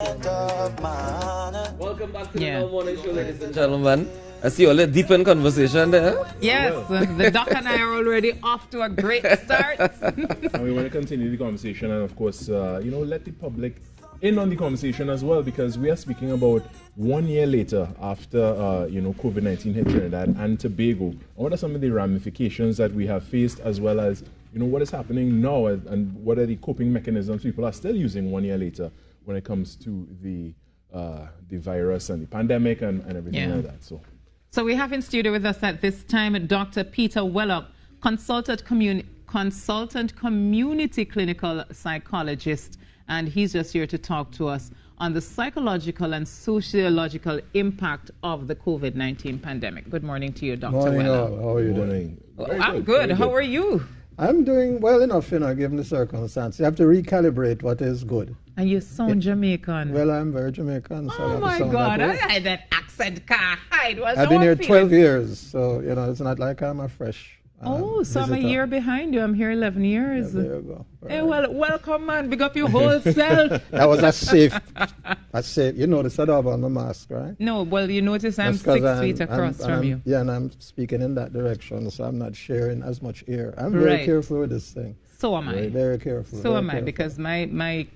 Welcome back to the Now Morning Show, ladies and gentlemen. I see you all deep in conversation there. Yes, the doc and I are already off to a great start. And we want to continue the conversation and, of course, let the public in on the conversation as well, because we are speaking about 1 year later after, COVID-19 hit Trinidad and Tobago. What are some of the ramifications that we have faced, as well as, what is happening now and what are the coping mechanisms people are still using 1 year later when it comes to the virus and the pandemic and everything like that. So we have in studio with us at this time Dr. Peter Wellog, consultant community clinical psychologist, and he's just here to talk to us on the psychological and sociological impact of the COVID-19 pandemic. Good morning to you, Dr. Morning Wellog. all. How are you doing? I'm good. How are you? I'm doing well enough, given the circumstances. You have to recalibrate what is good. And you sound Jamaican. Well, I'm very Jamaican. So oh my God, I had that accent can't hide. I've been here 12 years, so, it's not like I'm a fresh so I'm a year behind you. I'm here 11 years. Yeah, there you go. Hey, well, welcome, man. Big up your whole self. That was a safe. You noticed that on my mask, right? No, well, you notice I'm 6 feet across from you. Yeah, and I'm speaking in that direction, so I'm not sharing as much air. I'm very careful with this thing. So am I. Very, very careful. So am I, because my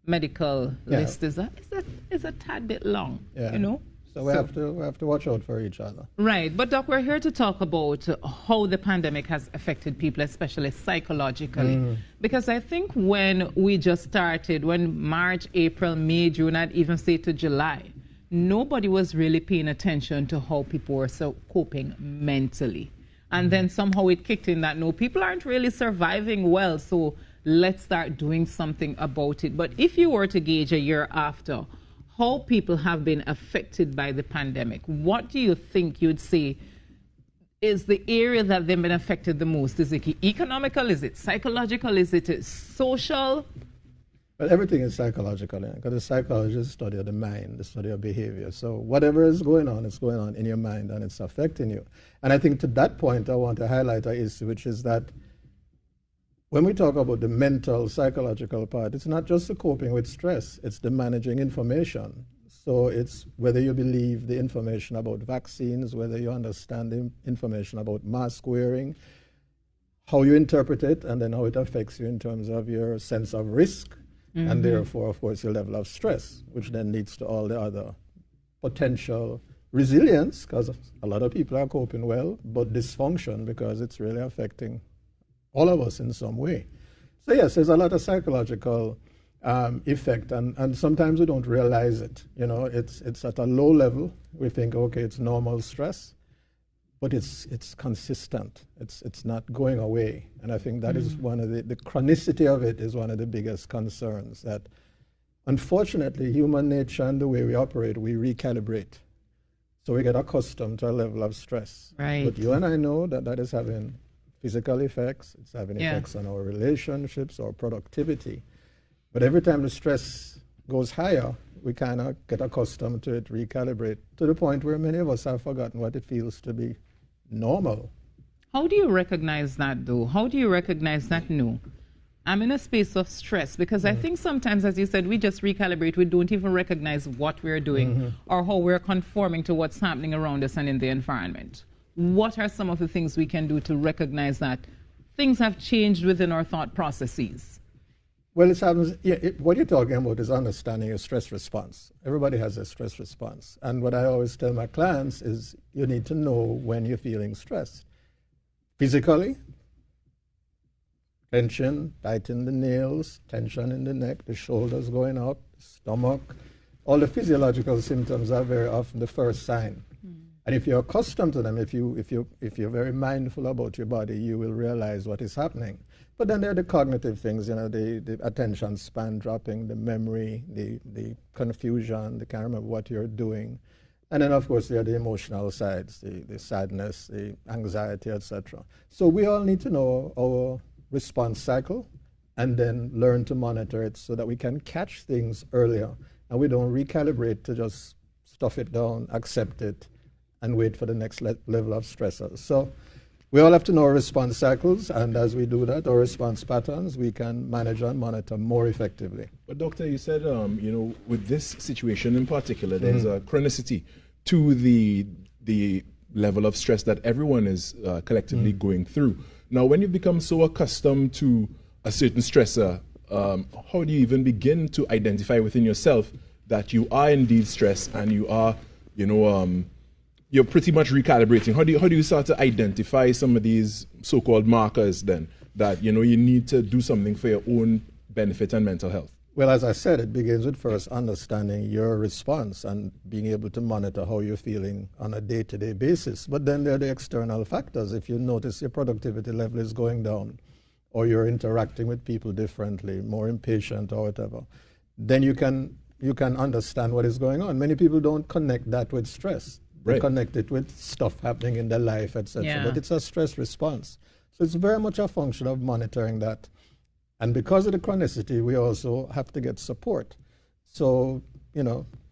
medical list is a tad bit long, So we have to watch out for each other. Right. But, Doc, we're here to talk about how the pandemic has affected people, especially psychologically. Because I think when we just started, when March, April, May, June, I'd even say to July, nobody was really paying attention to how people were coping mentally. And then somehow it kicked in that, no, people aren't really surviving well, so let's start doing something about it. But if you were to gauge a year after how people have been affected by the pandemic, what do you think you'd say is the area that they've been affected the most? Is it economical? Is it psychological? Is it social? Well, everything is psychological, because the psychologists study of the mind, the study of behavior. So whatever is going on, it's going on in your mind and it's affecting you. And I think to that point, I want to highlight an issue, which is that when we talk about the mental, psychological part, it's not just the coping with stress, it's the managing information. So it's whether you believe the information about vaccines, whether you understand the information about mask wearing, how you interpret it, and then how it affects you in terms of your sense of risk, and therefore, of course, your level of stress, which then leads to all the other potential resilience, because a lot of people are coping well, but dysfunction because it's really affecting all of us in some way. So yes, there's a lot of psychological effect, and sometimes we don't realize it. It's at a low level. We think, okay, it's normal stress, but it's consistent. It's not going away. And I think that is one of the chronicity of it is one of the biggest concerns, that unfortunately human nature and the way we operate, we recalibrate. So we get accustomed to a level of stress. Right. But you and I know that is having physical effects, it's having effects on our relationships, our productivity. But every time the stress goes higher, we kind of get accustomed to it, recalibrate, to the point where many of us have forgotten what it feels to be normal. How do you recognize that, though? How do you recognize that, no, I'm in a space of stress? Because I think sometimes, as you said, we just recalibrate. We don't even recognize what we're doing or how we're conforming to what's happening around us and in the environment. What are some of the things we can do to recognize that things have changed within our thought processes? Well, it happens. What you're talking about is understanding your stress response. Everybody has a stress response. And what I always tell my clients is you need to know when you're feeling stressed. Physically, tension, tighten the nails, tension in the neck, the shoulders going up, stomach. All the physiological symptoms are very often the first sign. And if you're accustomed to them, if you're very mindful about your body, you will realize what is happening. But then there are the cognitive things, the attention span dropping, the memory, the confusion, the can't remember what you're doing. And then, of course, there are the emotional sides, the sadness, the anxiety, etc. So we all need to know our response cycle and then learn to monitor it so that we can catch things earlier and we don't recalibrate to just stuff it down, accept it, and wait for the next level of stressors. So We all have to know our response cycles, and as we do that, our response patterns, we can manage and monitor more effectively. But doctor, you said, with this situation in particular, there's a chronicity to the level of stress that everyone is collectively going through. Now, when you become so accustomed to a certain stressor, how do you even begin to identify within yourself that you are indeed stressed and you are, you're pretty much recalibrating? How do you start to identify some of these so-called markers then that, you need to do something for your own benefit and mental health? Well, as I said, it begins with first understanding your response and being able to monitor how you're feeling on a day-to-day basis. But then there are the external factors. If you notice your productivity level is going down, or you're interacting with people differently, more impatient or whatever, then you can understand what is going on. Many people don't connect that with stress. They connect it with stuff happening in their life, etc. Yeah. But it's a stress response. So it's very much a function of monitoring that. And because of the chronicity, we also have to get support. So,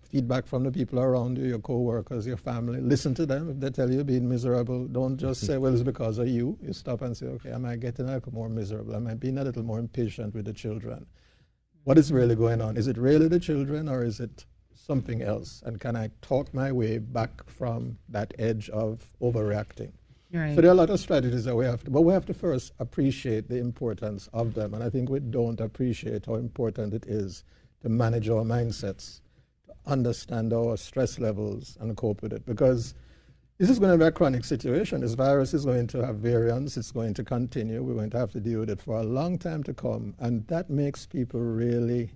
feedback from the people around you, your co-workers, your family. Listen to them. If they tell you you're being miserable, don't just say, well, it's because of you. You stop and say, okay, am I getting a little more miserable? Am I being a little more impatient with the children? What is really going on? Is it really the children or is it something else? And can I talk my way back from that edge of overreacting? Right. So there are a lot of strategies that we have to, but we have to first appreciate the importance of them. And I think we don't appreciate how important it is to manage our mindsets, to understand our stress levels and cope with it. Because this is going to be a chronic situation. This virus is going to have variants. It's going to continue. We're going to have to deal with it for a long time to come. And that makes people really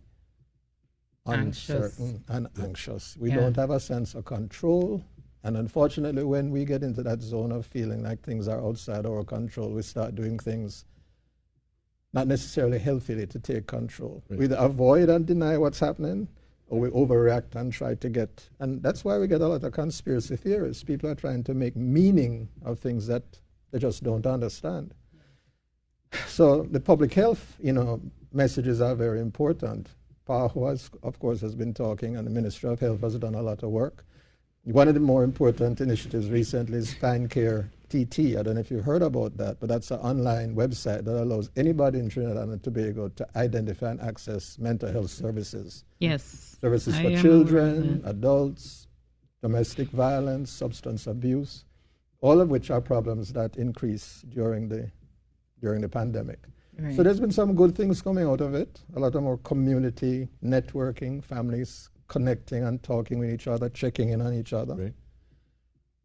uncertain and anxious. We don't have a sense of control. And unfortunately, when we get into that zone of feeling like things are outside our control, we start doing things not necessarily healthily to take control. Right. We either avoid and deny what's happening, or we overreact and try to get, and that's why we get a lot of conspiracy theories. People are trying to make meaning of things that they just don't understand. So the public health, messages are very important. PAHO, of course, has been talking, and the Ministry of Health has done a lot of work. One of the more important initiatives recently is Find Care TT. I don't know if you've heard about that, but that's an online website that allows anybody in Trinidad and Tobago to identify and access mental health services. Yes. Services for children, adults, domestic violence, substance abuse, all of which are problems that increase during the pandemic. Right. So there's been some good things coming out of it, a lot of more community networking, families connecting and talking with each other, checking in on each other. Right.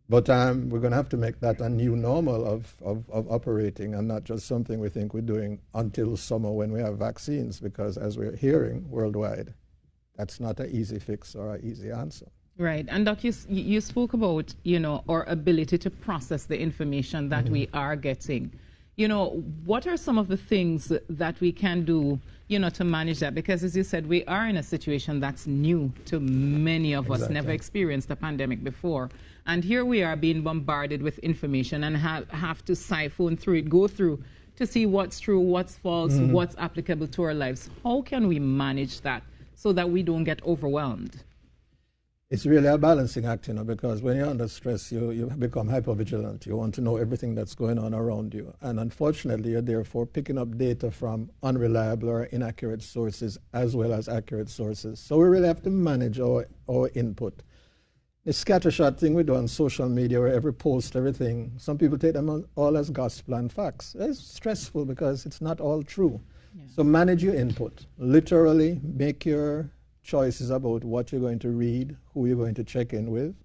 But we're going to have to make that a new normal of operating and not just something we think we're doing until summer when we have vaccines, because as we're hearing worldwide, that's not an easy fix or an easy answer. Right. And Doc, you spoke about, our ability to process the information that we are getting. What are some of the things that we can do, to manage that? Because as you said, we are in a situation that's new to many of us, never experienced a pandemic before. And here we are being bombarded with information and have to siphon through it, go through to see what's true, what's false, what's applicable to our lives. How can we manage that so that we don't get overwhelmed? It's really a balancing act, because when you're under stress, you become hypervigilant. You want to know everything that's going on around you. And unfortunately, you're therefore picking up data from unreliable or inaccurate sources as well as accurate sources. So we really have to manage our input. The scattershot thing we do on social media, where every post, everything, some people take them all as gospel and facts. It's stressful because it's not all true. Yeah. So manage your input. Literally, make your choices about what you're going to read, who you're going to check in with.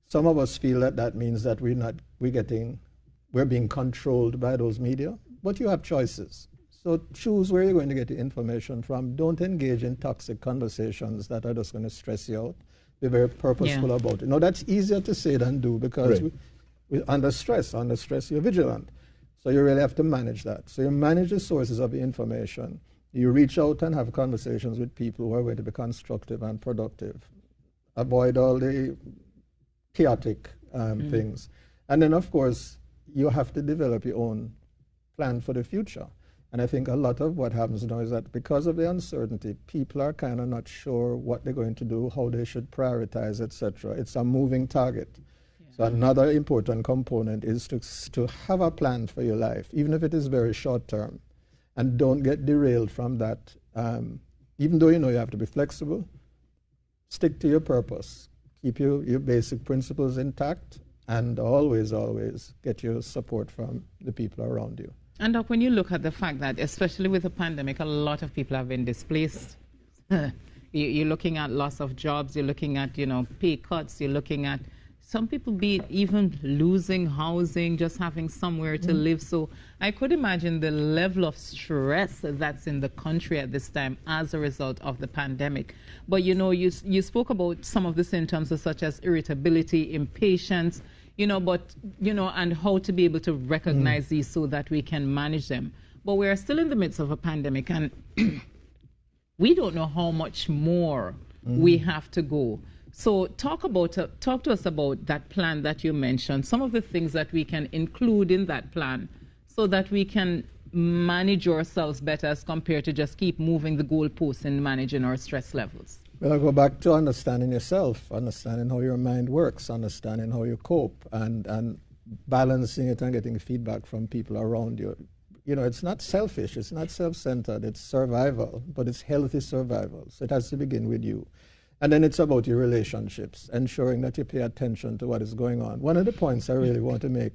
Some of us feel that means that we're being controlled by those media, but you have choices. So choose where you're going to get the information from. Don't engage in toxic conversations that are just going to stress you out. Be very purposeful about it. Now, that's easier to say than do, because we're under stress. Under stress, you're vigilant. So you really have to manage that. So you manage the sources of the information. You reach out and have conversations with people who are going to be constructive and productive. Avoid all the chaotic things. And then, of course, you have to develop your own plan for the future. And I think a lot of what happens now is that because of the uncertainty, people are kind of not sure what they're going to do, how they should prioritize, etc. It's a moving target. Yeah. So another important component is to have a plan for your life, even if it is very short term, and don't get derailed from that. Even though you know you have to be flexible, stick to your purpose. Keep your basic principles intact, and always, always get your support from the people around you. And Doc, when you look at the fact that, especially with the pandemic, a lot of people have been displaced. You're looking at loss of jobs, you're looking at, pay cuts, you're looking at some people be even losing housing, just having somewhere to live. So I could imagine the level of stress that's in the country at this time as a result of the pandemic. But you spoke about some of the symptoms such as irritability, impatience, and how to be able to recognize these so that we can manage them. But we are still in the midst of a pandemic, and we don't know how much more we have to go. So talk to us about that plan that you mentioned, some of the things that we can include in that plan so that we can manage ourselves better as compared to just keep moving the goalposts in managing our stress levels. Well, I go back to understanding yourself, understanding how your mind works, understanding how you cope, and balancing it and getting feedback from people around you. It's not selfish, it's not self-centered, it's survival, but it's healthy survival. So it has to begin with you. And then it's about your relationships, ensuring that you pay attention to what is going on. One of the points I really want to make,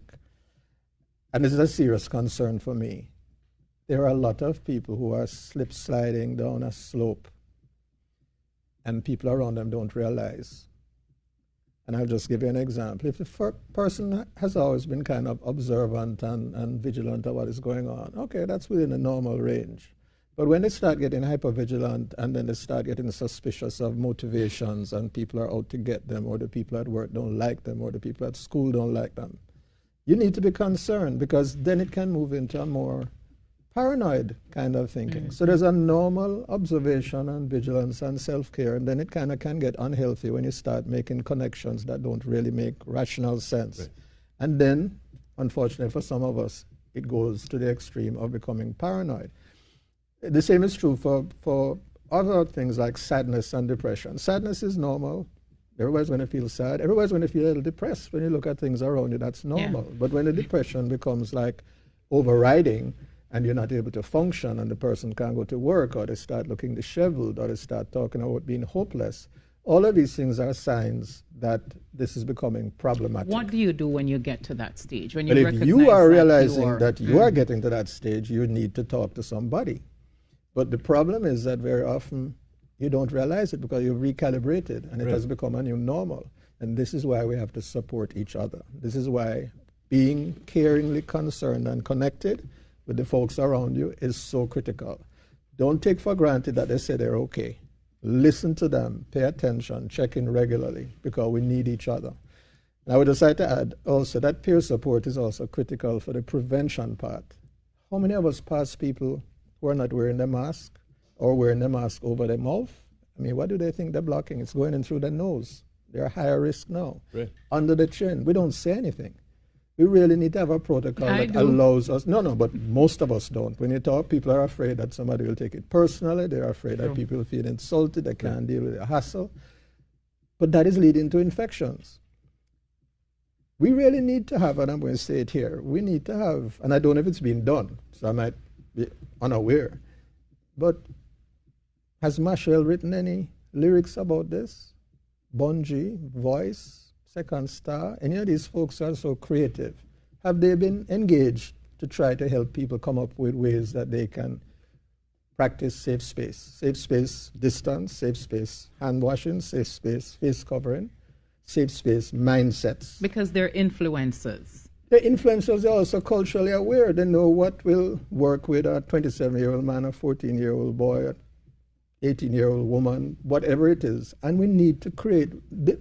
and this is a serious concern for me, there are a lot of people who are sliding down a slope, and people around them don't realize. And I'll just give you an example. If the person has always been kind of observant and vigilant of what is going on, okay, that's within a normal range. But when they start getting hypervigilant and then they start getting suspicious of motivations and people are out to get them, or the people at work don't like them, or the people at school don't like them, you need to be concerned, because then it can move into a more paranoid kind of thinking. So there's a normal observation and vigilance and self-care, and then it kind of can get unhealthy when you start making connections that don't really make rational sense. Right. And then, unfortunately for some of us, it goes to the extreme of becoming paranoid. The same is true for other things like sadness and depression. Sadness is normal. Everybody's going to feel sad. Everybody's going to feel a little depressed when you look at things around you. That's normal. Yeah. But when the depression becomes like overriding and you're not able to function and the person can't go to work, or they start looking disheveled, or they start talking about being hopeless, all of these things are signs that this is becoming problematic. What do you do when you get to that stage? When you recognize if you are realizing that you are getting to that stage, you need to talk to somebody. But the problem is that very often you don't realize it because you've recalibrated and it has become a new normal. And this is why we have to support each other. This is why being caringly concerned and connected with the folks around you is so critical. Don't take for granted that they say they're okay. Listen to them, pay attention, check in regularly, because we need each other. And I would just like to add also that peer support is also critical for the prevention part. How many of us pass people who are not wearing the mask, or wearing the mask over their mouth? I mean, what do they think they're blocking? It's going in through their nose. They're higher risk now. Right. Under the chin. We don't say anything. We really need to have a protocol that allows us. No, but most of us don't. When you talk, people are afraid that somebody will take it personally. They're afraid that people will feel insulted. They can't deal with the hassle. But that is leading to infections. We really need to have, and I'm going to say it here, we need to have, and I don't know if it's been done, so I might be unaware, but has Machel written any lyrics about this? Bungie, Voice, Second Star, any of these folks are so creative. Have they been engaged to try to help people come up with ways that they can practice safe space distance, safe space hand washing, safe space face covering, safe space mindsets? Because they're influencers. The influencers are also culturally aware. They know what will work with a 27-year-old man, a 14-year-old boy, a 18-year-old woman, whatever it is. And we need to create,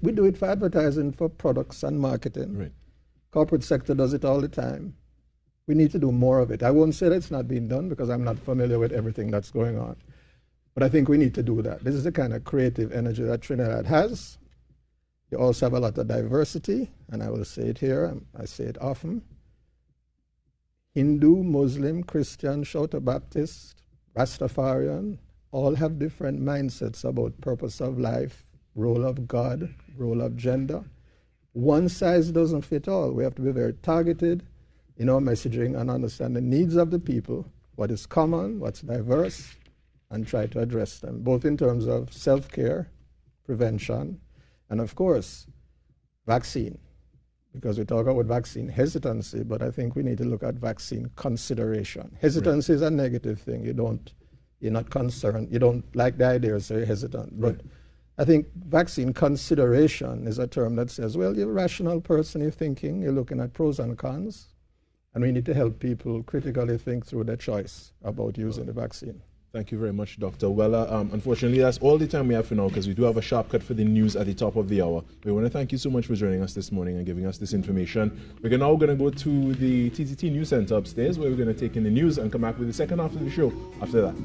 we do it for advertising, for products and marketing. Right. Corporate sector does it all the time. We need to do more of it. I won't say that it's not being done because I'm not familiar with everything that's going on. But I think we need to do that. This is the kind of creative energy that Trinidad has. You also have a lot of diversity, and I will say it here, I say it often. Hindu, Muslim, Christian, Shouter Baptist, Rastafarian, all have different mindsets about purpose of life, role of God, role of gender. one size doesn't fit all. We have to be very targeted in our messaging and understand the needs of the people, what is common, what's diverse, and try to address them, both in terms of self-care, prevention, and of course, vaccine. Because we talk about vaccine hesitancy, but I think we need to look at vaccine consideration. Hesitancy is a negative thing. You're not concerned. You don't like the idea, so you're hesitant. But I think vaccine consideration is a term that says, well, you're a rational person, you're thinking, you're looking at pros and cons, and we need to help people critically think through their choice about using the vaccine. Thank you very much, Dr. Weller. Unfortunately, that's all the time we have for now because we do have a sharp cut for the news at the top of the hour. We want to thank you so much for joining us this morning and giving us this information. We're now going to go to the TTT News Center upstairs where we're going to take in the news and come back with the second half of the show after that.